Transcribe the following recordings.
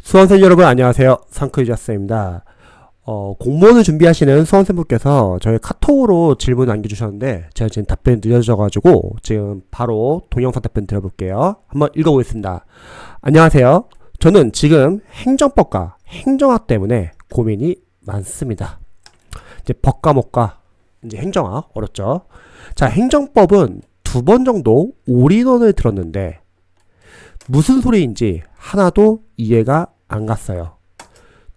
수험생 여러분 안녕하세요. 상크유자쌤입니다. 공무원을 준비하시는 수험생분께서 저희 카톡으로 질문 남겨주셨는데 제가 지금 답변이 늦어져가지고 지금 바로 동영상 답변 드려볼게요. 한번 읽어보겠습니다. 안녕하세요. 저는 지금 행정법과 행정학 때문에 고민이 많습니다. 이제 법 과목과 이제 행정학 어렵죠. 자, 행정법은 2번 정도 올인원을 들었는데 무슨 소리인지 하나도 이해가 안 갔어요.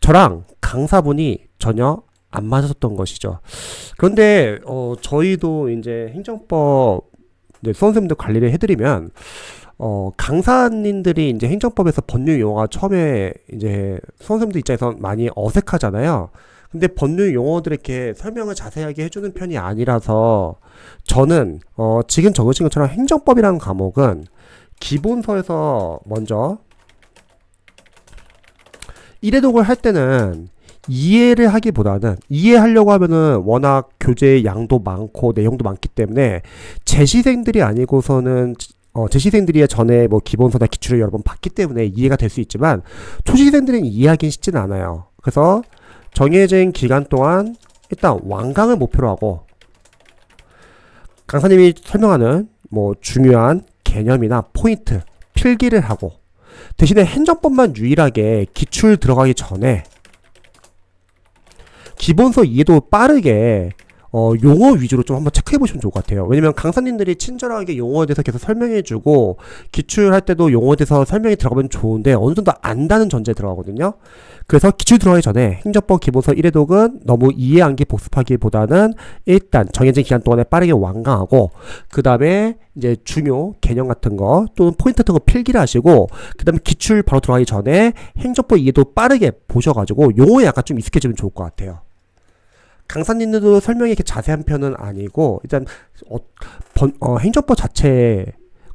저랑 강사분이 전혀 안 맞았던 것이죠. 그런데 저희도 이제 행정법 수험생분들 관리를 해드리면 강사님들이 이제 행정법에서 법률 용어가 처음에 이제 수험생들 입장에서 많이 어색하잖아요. 근데 법률 용어들 이렇게 설명을 자세하게 해주는 편이 아니라서 저는 지금 적으신 것처럼 행정법이라는 과목은 기본서에서 먼저 1회독을 할 때는 이해를 하기보다는 이해하려고 하면은 워낙 교재의 양도 많고 내용도 많기 때문에 재시생들이 아니고서는 재시생들이 전에 뭐 기본서나 기출을 여러 번 봤기 때문에 이해가 될 수 있지만 초시생들은 이해하기는 쉽지는 않아요. 그래서 정해진 기간 동안 일단 완강을 목표로 하고 강사님이 설명하는 뭐 중요한 개념이나 포인트 필기를 하고 대신에 행정법만 유일하게 기출 들어가기 전에 기본서 이해도 빠르게 용어 위주로 좀 한번 체크해 보시면 좋을 것 같아요. 왜냐면 강사님들이 친절하게 용어에 대해서 계속 설명해 주고 기출할 때도 용어에 대해서 설명이 들어가면 좋은데 어느 정도 안다는 전제에 들어가거든요. 그래서 기출 들어가기 전에 행정법 기본서 1회독은 너무 이해암기 복습하기보다는 일단 정해진 기간 동안에 빠르게 완강하고 그 다음에 이제 중요 개념 같은 거 또는 포인트 같은 거 필기를 하시고 그 다음에 기출 바로 들어가기 전에 행정법 이해도 빠르게 보셔가지고 용어에 약간 좀 익숙해지면 좋을 것 같아요. 강사님들도 설명이 이렇게 자세한 편은 아니고 일단 행정법 자체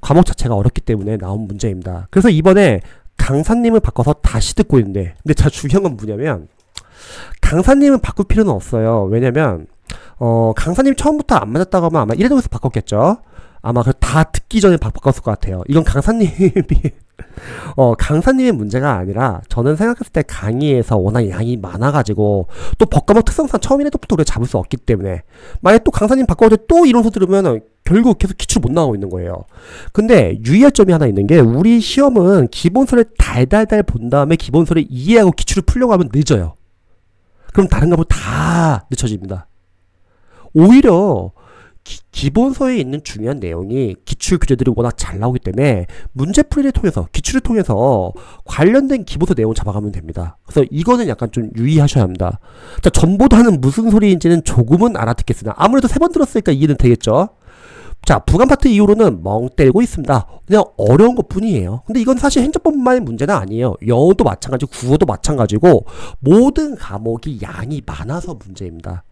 과목 자체가 어렵기 때문에 나온 문제입니다. 그래서 이번에 강사님을 바꿔서 다시 듣고 있는데 근데 자 중요한 건 뭐냐면 강사님은 바꿀 필요는 없어요. 왜냐면 강사님 처음부터 안 맞았다고 하면 아마 1회독에서 바꿨겠죠. 아마 다 듣기 전에 바꿨을 것 같아요. 이건 강사님이 강사님의 문제가 아니라 저는 생각했을 때 강의에서 워낙 양이 많아가지고 또 법과목 특성상 처음 1회독부터 우리가 잡을 수 없기 때문에 만약에 또 강사님 바꿔도 또 이론서 들으면 결국 계속 기출 못 나가고 있는 거예요. 근데 유의할 점이 하나 있는 게 우리 시험은 기본서를 달달달 본 다음에 기본서를 이해하고 기출을 풀려고 하면 늦어요. 그럼 다른 과목 다 늦춰집니다. 오히려 기본서에 있는 중요한 내용이 기출 교재들이 워낙 잘 나오기 때문에 문제풀이를 통해서 기출을 통해서 관련된 기본서 내용을 잡아가면 됩니다. 그래서 이거는 약간 좀 유의하셔야 합니다. 자, 전보다는 무슨 소리인지는 조금은 알아듣겠으나 아무래도 3번 들었으니까 이해는 되겠죠. 자, 부감 파트 이후로는 멍 때리고 있습니다. 그냥 어려운 것 뿐이에요. 근데 이건 사실 행정법만의 문제는 아니에요. 영어도 마찬가지고 국어도 마찬가지고 모든 과목이 양이 많아서 문제입니다.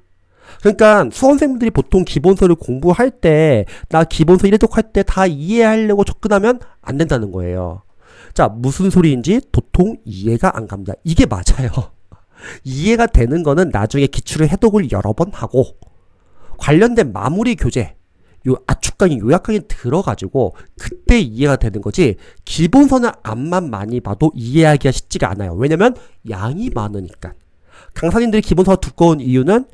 그러니까 수험생분들이 보통 기본서를 공부할 때 나 기본서 1회독 할 때 다 이해하려고 접근하면 안 된다는 거예요. 자, 무슨 소리인지 도통 이해가 안 갑니다. 이게 맞아요. 이해가 되는 거는 나중에 기출을 해독을 여러 번 하고 관련된 마무리 교재 요 압축강의 요약강의 들어가지고 그때 이해가 되는 거지 기본서는 앞만 많이 봐도 이해하기가 쉽지가 않아요. 왜냐면 양이 많으니까. 강사님들이 기본서가 두꺼운 이유는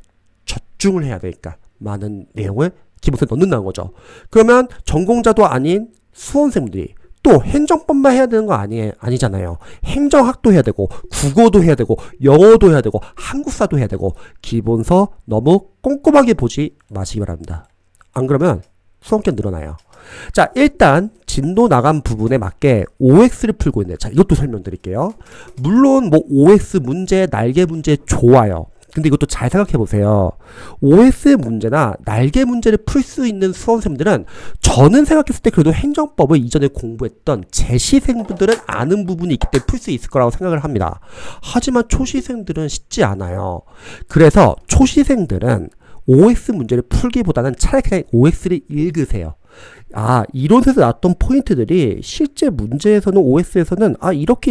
집중을 해야 되니까 많은 내용을 기본서에 넣는다는 거죠. 그러면 전공자도 아닌 수험생들이 또 행정법만 해야 되는 거 아니잖아요. 행정학도 해야 되고 국어도 해야 되고 영어도 해야 되고 한국사도 해야 되고 기본서 너무 꼼꼼하게 보지 마시기 바랍니다. 안 그러면 수험권 늘어나요. 자, 일단 진도 나간 부분에 맞게 OX를 풀고 있네요. 자, 이것도 설명드릴게요. 물론 뭐 OX 문제, 날개 문제 좋아요. 근데 이것도 잘 생각해 보세요. OS 문제나 날개 문제를 풀 수 있는 수험생들은 저는 생각했을 때 그래도 행정법을 이전에 공부했던 재시생분들은 아는 부분이 있기 때문에 풀 수 있을 거라고 생각을 합니다. 하지만 초시생들은 쉽지 않아요. 그래서 초시생들은 OX 문제를 풀기보다는 차라리 그냥 OX를 읽으세요. 아, 이론에서 나왔던 포인트들이 실제 문제에서는 OS에서는 아, 이렇게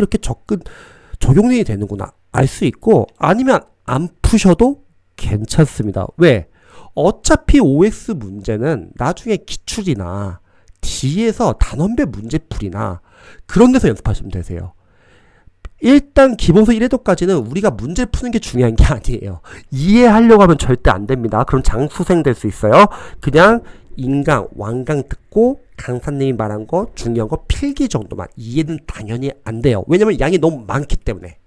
적용이 되는구나 알 수 있고 아니면 안 푸셔도 괜찮습니다. 왜? 어차피 OX 문제는 나중에 기출이나 뒤에서 단원별 문제풀이나 그런 데서 연습하시면 되세요. 일단 기본서 1회도까지는 우리가 문제를 푸는 게 중요한 게 아니에요. 이해하려고 하면 절대 안 됩니다. 그럼 장수생 될 수 있어요. 그냥 인강, 완강 듣고 강사님이 말한 거, 중요한 거 필기 정도만. 이해는 당연히 안 돼요. 왜냐면 양이 너무 많기 때문에.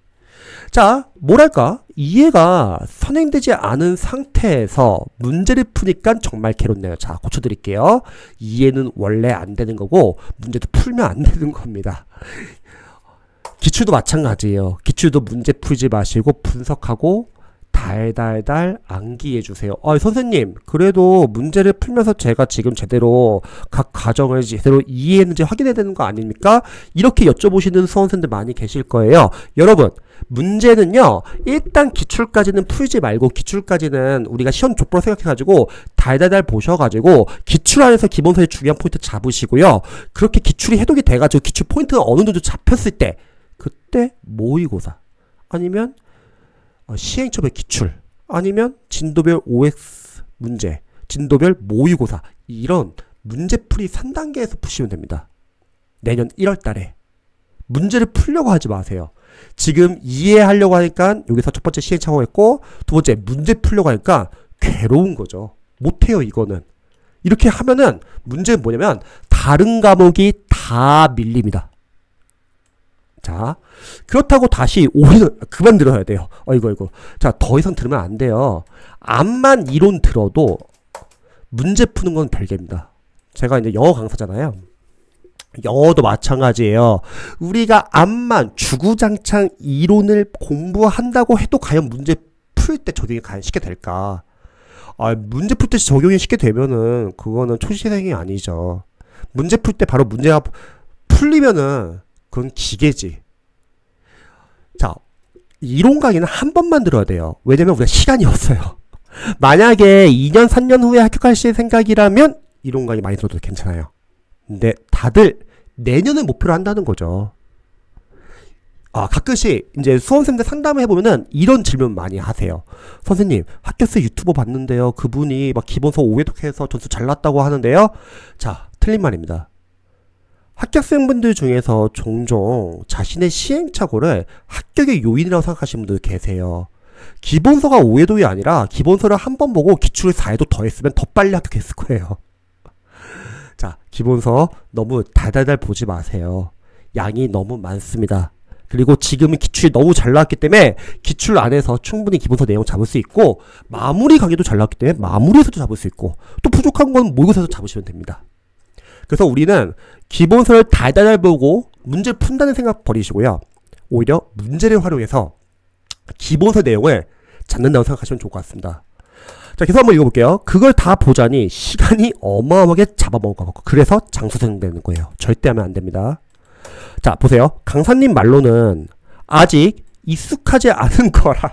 자, 뭐랄까, 이해가 선행되지 않은 상태에서 문제를 푸니까 정말 괴롭네요. 자, 고쳐드릴게요. 이해는 원래 안 되는 거고 문제도 풀면 안 되는 겁니다. 기출도 마찬가지예요. 기출도 문제 풀지 마시고 분석하고 달달달 암기해주세요. 선생님, 그래도 문제를 풀면서 제가 지금 제대로 각 과정을 제대로 이해했는지 확인해야 되는 거 아닙니까? 이렇게 여쭤보시는 수험생들 많이 계실 거예요. 여러분, 문제는요, 일단 기출까지는 풀지 말고, 기출까지는 우리가 시험 족보로 생각해가지고 달달달 보셔가지고 기출 안에서 기본서의 중요한 포인트 잡으시고요. 그렇게 기출이 해독이 돼가지고 기출 포인트가 어느 정도 잡혔을 때, 그때 모의고사 아니면 시행착오의 기출, 아니면 진도별 OX 문제, 진도별 모의고사, 이런 문제풀이 3단계에서 푸시면 됩니다. 내년 1월달에 문제를 풀려고 하지 마세요. 지금 이해하려고 하니까 여기서 첫 번째 시행착오가 있고, 두 번째 문제 풀려고 하니까 괴로운 거죠. 못해요. 이거는 이렇게 하면은 문제는 뭐냐면 다른 과목이 다 밀립니다. 자, 그렇다고 다시 오히려 그만 들어야 돼요. 이거. 자, 더 이상 들으면 안 돼요. 암만 이론 들어도 문제 푸는 건 별개입니다. 제가 이제 영어 강사잖아요. 영어도 마찬가지예요. 우리가 암만 주구장창 이론을 공부한다고 해도 과연 문제 풀 때 적용이 과연 쉽게 될까? 문제 풀 때 적용이 쉽게 되면은 그거는 초시생이 아니죠. 문제 풀 때 바로 문제가 풀리면은 그건 기계지. 자, 이론 강의는 한 번만 들어야 돼요. 왜냐면 우리가 시간이 없어요. 만약에 2년, 3년 후에 합격하실 생각이라면 이론 강의 많이 들어도 괜찮아요. 근데 다들 내년을 목표로 한다는 거죠. 가끔씩 이제 수험생들 상담을 해보면은 이런 질문 많이 하세요. 선생님, 합격세 유튜버 봤는데요. 그분이 막 기본서 5회독해서 점수 잘 났다고 하는데요. 자, 틀린 말입니다. 합격생분들 중에서 종종 자신의 시행착오를 합격의 요인이라고 생각하시는 분들 계세요. 기본서가 5회독이 아니라 기본서를 한 번 보고 기출을 4회독 더 했으면 더 빨리 합격했을 거예요. 자, 기본서 너무 달달달 보지 마세요. 양이 너무 많습니다. 그리고 지금은 기출이 너무 잘 나왔기 때문에 기출 안에서 충분히 기본서 내용 잡을 수 있고, 마무리 강의도 잘 나왔기 때문에 마무리에서도 잡을 수 있고, 또 부족한 건 모의고사에서 잡으시면 됩니다. 그래서 우리는 기본서를 달달달 보고 문제를 푼다는 생각 버리시고요. 오히려 문제를 활용해서 기본서 내용을 잡는다고 생각하시면 좋을 것 같습니다. 자, 계속 한번 읽어볼게요. 그걸 다 보자니 시간이 어마어마하게 잡아먹을 것 같고, 그래서 장수생 되는 거예요. 절대 하면 안 됩니다. 자, 보세요. 강사님 말로는 아직 익숙하지 않은 거라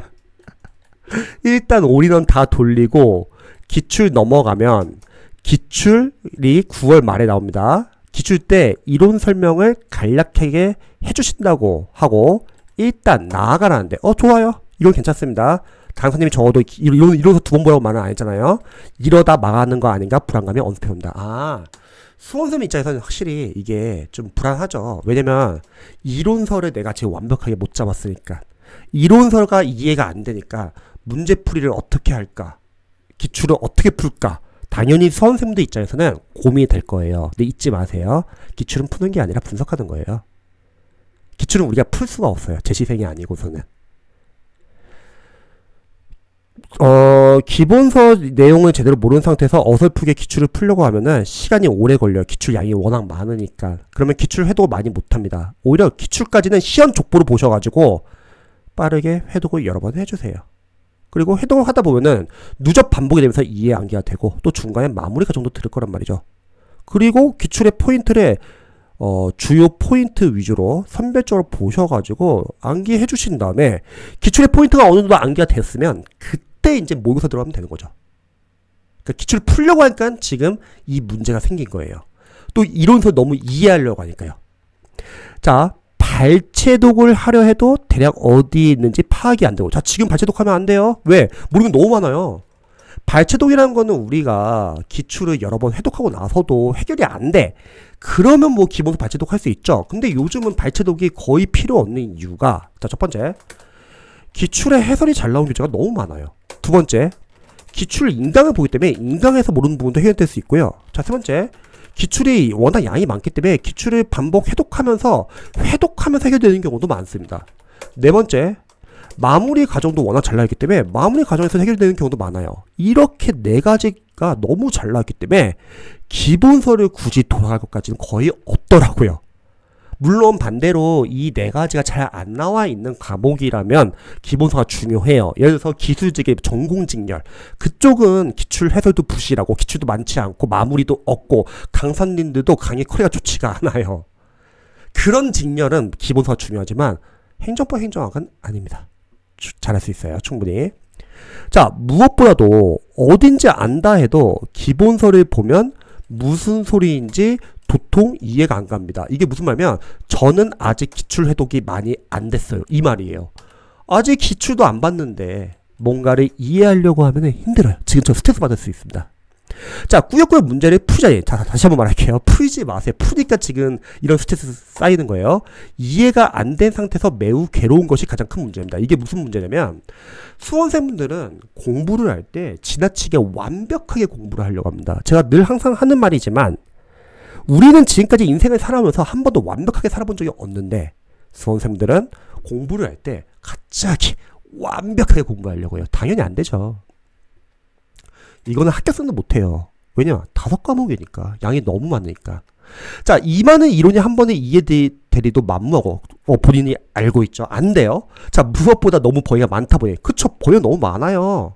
일단 올인원 다 돌리고 기출 넘어가면, 기출이 9월 말에 나옵니다. 기출 때 이론 설명을 간략하게 해주신다고 하고 일단 나아가라는데, 좋아요. 이론 괜찮습니다. 강사님이 적어도 이론서 2번 보라고 말은 안 했잖아요. 이러다 망하는 거 아닌가 불안감이 언급해 온다. 수험생 입장에서는 확실히 이게 좀 불안하죠. 왜냐면 이론서를 내가 지금 완벽하게 못 잡았으니까, 이론서가 이해가 안 되니까 문제풀이를 어떻게 할까, 기출을 어떻게 풀까, 당연히 수험생들 입장에서는 고민이 될 거예요. 근데 잊지 마세요. 기출은 푸는 게 아니라 분석하는 거예요. 기출은 우리가 풀 수가 없어요. 제시생이 아니고서는. 기본서 내용을 제대로 모르는 상태에서 어설프게 기출을 풀려고 하면은 시간이 오래 걸려요. 기출 양이 워낙 많으니까. 그러면 기출 회독을 많이 못합니다. 오히려 기출까지는 시험 족보로 보셔가지고 빠르게 회독을 여러 번 해주세요. 그리고 회독을 하다 보면은 누적 반복이 되면서 이해 암기가 되고, 또 중간에 마무리가 정도 들을 거란 말이죠. 그리고 기출의 포인트를 주요 포인트 위주로 선별적으로 보셔가지고 암기해 주신 다음에, 기출의 포인트가 어느 정도 암기가 됐으면 그때 이제 모의고사 들어가면 되는 거죠. 그러니까 기출을 풀려고 하니까 지금 이 문제가 생긴 거예요. 또 이론서 너무 이해하려고 하니까요. 자, 발췌독을 하려 해도 대략 어디 있는지 파악이 안 되고, 자, 지금 발췌독하면 안 돼요. 왜? 모르는 게 너무 많아요. 발췌독이라는 거는 우리가 기출을 여러 번 회독하고 나서도 해결이 안 돼. 그러면 뭐 기본서 발췌독 할 수 있죠. 근데 요즘은 발췌독이 거의 필요 없는 이유가, 자, 첫 번째, 기출의 해설이 잘 나온 교재가 너무 많아요. 두 번째, 기출 인강을 보기 때문에 인강에서 모르는 부분도 해결될 수 있고요. 자, 세 번째, 기출이 워낙 양이 많기 때문에 기출을 반복 해독하면서 해결되는 경우도 많습니다. 네 번째, 마무리 과정도 워낙 잘 나왔기 때문에 마무리 과정에서 해결되는 경우도 많아요. 이렇게 네 가지가 너무 잘 나왔기 때문에 기본서를 굳이 돌아갈 것까지는 거의 없더라고요. 물론 반대로 이 네 가지가 잘 안 나와 있는 과목이라면 기본서가 중요해요. 예를 들어서 기술직의 전공직렬, 그쪽은 기출 해설도 부실하고 기출도 많지 않고 마무리도 없고 강사님들도 강의 퀄리티가 좋지가 않아요. 그런 직렬은 기본서가 중요하지만 행정법 행정학은 아닙니다. 잘할 수 있어요. 충분히. 자, 무엇보다도 어딘지 안다 해도 기본서를 보면 무슨 소리인지 도통 이해가 안 갑니다. 이게 무슨 말이면 저는 아직 기출 해독이 많이 안 됐어요. 이 말이에요. 아직 기출도 안 봤는데 뭔가를 이해하려고 하면 힘들어요. 지금처럼 스트레스 받을 수 있습니다. 자, 꾸역꾸역 문제를 풀자. 자, 다시 한번 말할게요. 풀지 마세요. 푸니까 지금 이런 스트레스 쌓이는 거예요. 이해가 안 된 상태에서 매우 괴로운 것이 가장 큰 문제입니다. 이게 무슨 문제냐면 수험생분들은 공부를 할 때 지나치게 완벽하게 공부를 하려고 합니다. 제가 늘 항상 하는 말이지만 우리는 지금까지 인생을 살아오면서 한 번도 완벽하게 살아본 적이 없는데 수험생들은 공부를 할 때 갑자기 완벽하게 공부하려고 해요. 당연히 안 되죠. 이거는 합격선도 못해요. 왜냐? 5과목이니까. 양이 너무 많으니까. 자, 이 많은 이론이 한 번에 이해되리도 만무하고 본인이 알고 있죠. 안 돼요. 자, 무엇보다 너무 범위가 많다 보니. 그쵸? 범위가 너무 많아요.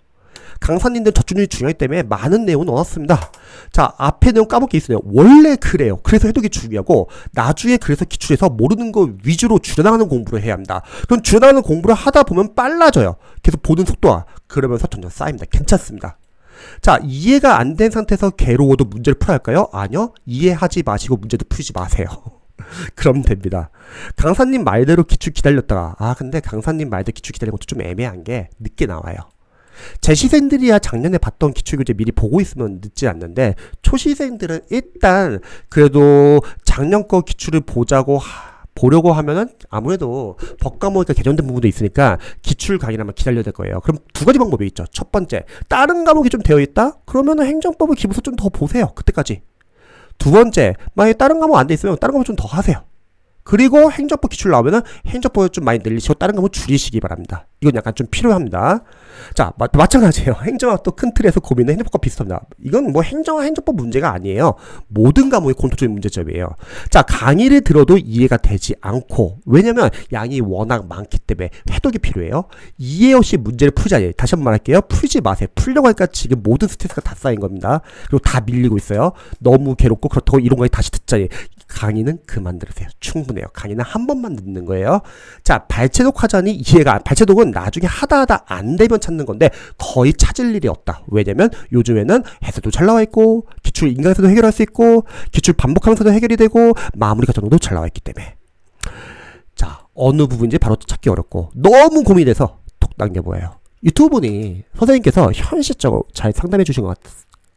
강사님들 저준율이 중요하기 때문에 많은 내용을 넣었습니다. 자, 앞에 내용 까먹게 있어요. 원래 그래요. 그래서 해독이 중요하고 나중에 그래서 기출에서 모르는 거 위주로 줄여나가는 공부를 해야 합니다. 그럼 줄여나가는 공부를 하다 보면 빨라져요. 계속 보는 속도가. 그러면서 점점 쌓입니다. 괜찮습니다. 자, 이해가 안 된 상태에서 괴로워도 문제를 풀어야 할까요? 아니요. 이해하지 마시고 문제도 풀지 마세요. 그럼 됩니다. 강사님 말대로 기출 기다렸다가 근데 강사님 말대로 기출 기다리는 것도 좀 애매한 게 늦게 나와요. 제 시생들이야 작년에 봤던 기출교재 미리 보고 있으면 늦지 않는데 초시생들은 일단 그래도 작년 거 기출을 보려고 하면은 아무래도 법과목에 개정된 부분도 있으니까 기출 강의라면 기다려야 될 거예요. 그럼 두 가지 방법이 있죠. 첫 번째, 다른 과목이 좀 되어 있다? 그러면은 행정법을 기본서 좀 더 보세요. 그때까지. 두 번째, 만약에 다른 과목 안 돼 있으면 다른 과목 좀 더 하세요. 그리고 행정법 기출 나오면은 행정법을 좀 많이 늘리시고 다른 과목 줄이시기 바랍니다. 이건 약간 좀 필요합니다. 자, 마찬가지예요. 행정학도 큰 틀에서 고민은 행정법과 비슷합니다. 이건 뭐 행정법 문제가 아니에요. 모든 과목의 공통적인 문제점이에요. 자, 강의를 들어도 이해가 되지 않고, 왜냐면 양이 워낙 많기 때문에 해독이 필요해요. 이해 없이 문제를 풀자. 다시 한번 말할게요. 풀지 마세요. 풀려고 하니까 지금 모든 스트레스가 다 쌓인 겁니다. 그리고 다 밀리고 있어요. 너무 괴롭고 그렇다고 이런 거에 다시 듣자. 강의는 그만 들으세요. 충분해요. 강의는 한 번만 듣는 거예요. 자, 발췌독 하자니 발췌독은 나중에 하다 안 되면 찾는 건데 거의 찾을 일이 없다. 왜냐면 요즘에는 해설도 잘 나와 있고 기출 인강에서도 해결할 수 있고 기출 반복하면서도 해결이 되고 마무리 과정도 잘 나와 있기 때문에. 자, 어느 부분인지 바로 찾기 어렵고 너무 고민돼서 톡 남겨보아요. 유튜브 분이 선생님께서 현실적으로 잘 상담해 주신 것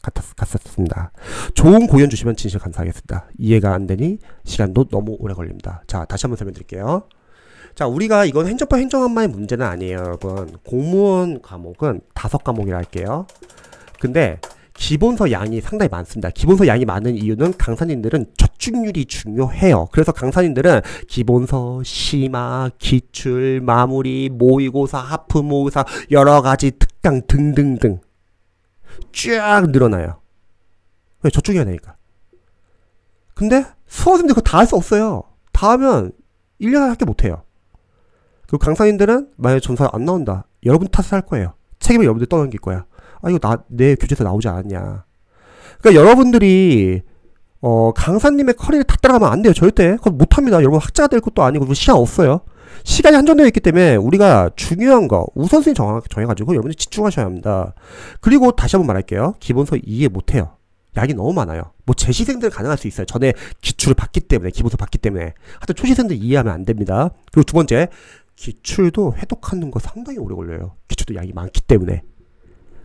같았습니다. 좋은 고연 주시면 진실 감사하겠습니다. 이해가 안 되니 시간도 너무 오래 걸립니다. 자, 다시 한번 설명드릴게요. 자, 우리가 이건 행정법 행정학만의 문제는 아니에요, 여러분. 공무원 과목은 5과목이라 할게요. 근데 기본서 양이 상당히 많습니다. 기본서 양이 많은 이유는 강사님들은 저중률이 중요해요. 그래서 강사님들은 기본서, 심화, 기출, 마무리, 모의고사, 하프 모의고사, 여러가지 특강 등등등 쫙 늘어나요. 왜? 저쪽이어야 되니까. 근데 수험생들 그거 다 할 수 없어요. 다 하면 1년을 합격 못해요. 그리고 강사님들은 만약에 점수가 안 나온다. 여러분 탓을 할 거예요. 책임을 여러분들 떠넘길 거야. 이거 내 교재에서 나오지 않았냐. 그러니까 여러분들이 강사님의 커리를 다 따라가면 안 돼요. 절대. 그건 못합니다. 여러분 학자가 될 것도 아니고 시간 없어요. 시간이 한정되어 있기 때문에 우리가 중요한 거 우선순위 정해가지고 여러분들이 집중하셔야 합니다. 그리고 다시 한번 말할게요. 기본서 이해 못해요. 양이 너무 많아요. 뭐 재시생들은 가능할 수 있어요. 전에 기출을 봤기 때문에, 기본서 봤기 때문에. 하여튼 초시생들 이해하면 안 됩니다. 그리고 두 번째, 기출도 회독하는 거 상당히 오래 걸려요. 기출도 양이 많기 때문에.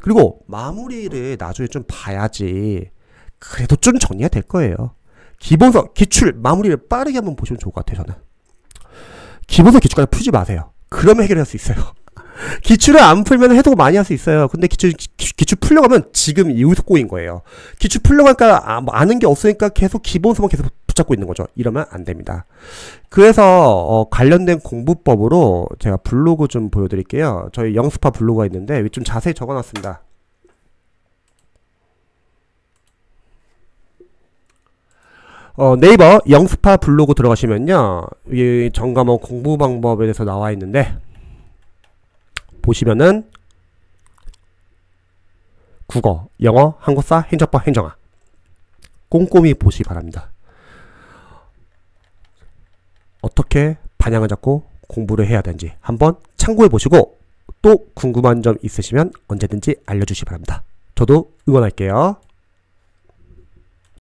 그리고 마무리를 나중에 좀 봐야지 그래도 좀 정리가 될 거예요. 기본서, 기출, 마무리를 빠르게 한번 보시면 좋을 것 같아요. 저는 기본서, 기출까지 풀지 마세요. 그러면 해결할 수 있어요. 기출을 안 풀면 해석 많이 할 수 있어요. 근데 기출 풀려고 하면 지금 여기서 꼬인 거예요. 기출 풀려고 하니까 아는 게 없으니까 계속 기본서만 계속 붙잡고 있는 거죠. 이러면 안 됩니다. 그래서 관련된 공부법으로 제가 블로그 좀 보여드릴게요. 저희 영스파 블로그가 있는데 여기 좀 자세히 적어놨습니다. 네이버 영스파 블로그 들어가시면요, 이 전과목 공부 방법에 대해서 나와 있는데 보시면은 국어, 영어, 한국사, 행정법, 행정학 꼼꼼히 보시기 바랍니다. 어떻게 방향을 잡고 공부를 해야 되는지 한번 참고해 보시고 또 궁금한 점 있으시면 언제든지 알려주시기 바랍니다. 저도 응원할게요.